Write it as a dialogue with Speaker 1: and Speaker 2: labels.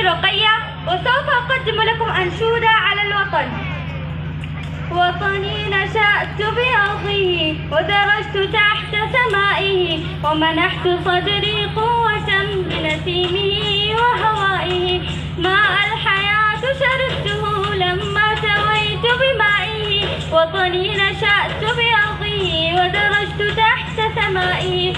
Speaker 1: رقية، وسوف أقدم لكم أنشودة على الوطن. وطني نشأت بأرضه ودرجت تحت سمائه، ومنحت صدري قوة بنسيمه وهوائه. ماء الحياة شربته لما سويت بمائه، وطني نشأت بأرضه ودرجت تحت سمائه،